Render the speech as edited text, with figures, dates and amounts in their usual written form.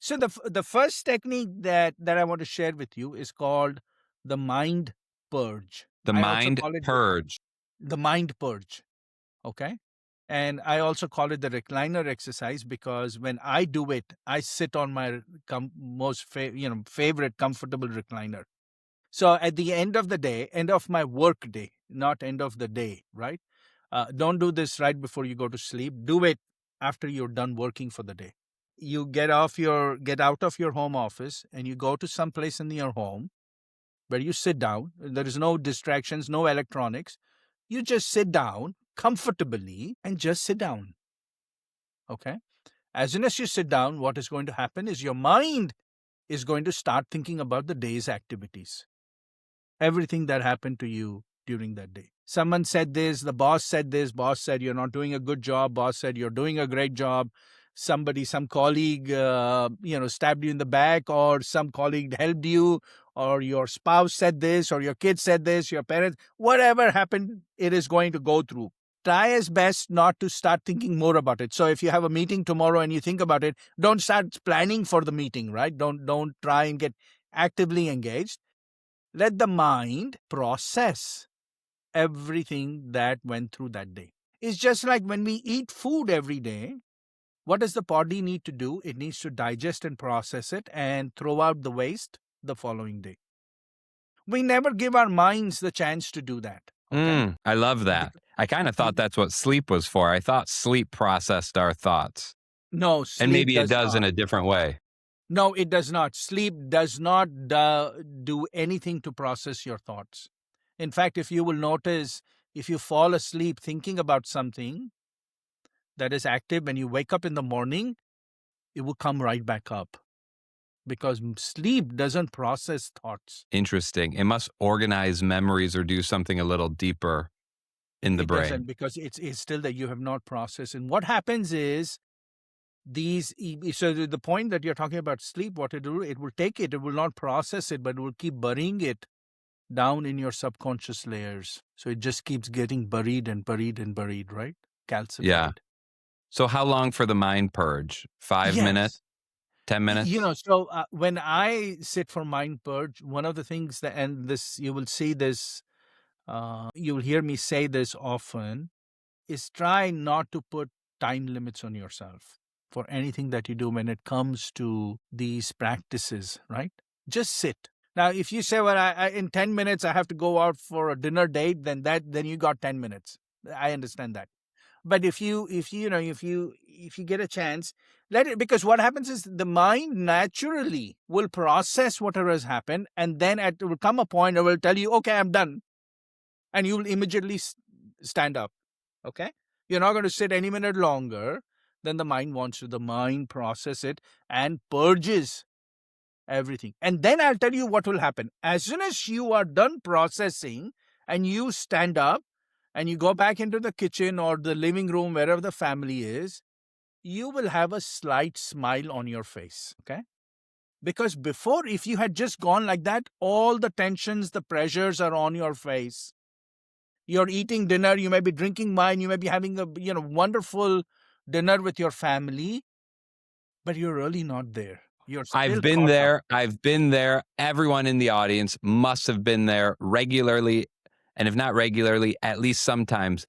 So the first technique that I want to share with you is called the Mind Purge. The I also Mind call it Purge. the Mind Purge. Okay. And I also call it the recliner exercise because when I do it, I sit on my favorite comfortable recliner. So at the end of the day, end of my work day, not end of the day, right? Don't do this right before you go to sleep. Do it after you're done working for the day. You get out of your home office and you go to some place in your home where you sit down. There is no distractions, no electronics. You just sit down comfortably and just sit down. Okay. As soon as you sit down, what is going to happen is your mind is going to start thinking about the day's activities, everything that happened to you during that day. Someone said this, boss said you're not doing a good job, boss said you're doing a great job. Some colleague, stabbed you in the back, or some colleague helped you, or your spouse said this, or your kid said this, your parents, whatever happened, it is going to go through. Try as best not to start thinking more about it. So if you have a meeting tomorrow and you think about it, don't start planning for the meeting, right? Don't try and get actively engaged. Let the mind process everything that went through that day. It's just like when we eat food every day, what does the body need to do? It needs to digest and process it and throw out the waste the following day. We never give our minds the chance to do that. Okay. I love that. Bec- I kind of thought that's what sleep was for. I thought sleep processed our thoughts. No, And sleep maybe it does does in not. a different way. No, it does not. Sleep does not do anything to process your thoughts. In fact, if you will notice, if you fall asleep thinking about something that is active, when you wake up in the morning, it will come right back up because sleep doesn't process thoughts. Interesting. It must organize memories or do something a little deeper in the It doesn't brain. because it's still that you have not processed. And what happens is so the point that you're talking about sleep, what it will take it will not process it, but it will keep burying it down in your subconscious layers. So it just keeps getting buried and buried and buried, right? Yeah. Calcified. So how long for the mind purge? 5 minutes? Yes. 10 minutes? So when I sit for Mind Purge, one of the things that, and this, you will see this, you'll hear me say this often, is try not to put time limits on yourself for anything that you do when it comes to these practices, right? Just sit. Now, if you say, well, in 10 minutes, I have to go out for a dinner date, then you got 10 minutes. I understand that. But if you get a chance, let it, because what happens is the mind naturally will process whatever has happened, and then it will come a point where it will tell you, okay, I'm done, and you will immediately stand up. Okay, you're not going to sit any minute longer than the mind wants to. The mind process it and purges everything, and then I'll tell you what will happen. As soon as you are done processing and you stand up and you go back into the kitchen or the living room, wherever the family is, you will have a slight smile on your face. Okay. Because before, if you had just gone like that, all the tensions, the pressures are on your face. You're eating dinner, you may be drinking wine, you may be having a wonderful dinner with your family, but you're really not there. You're I've still been caught up. there. I've been there. Everyone in the audience must have been there regularly. And if not regularly, at least sometimes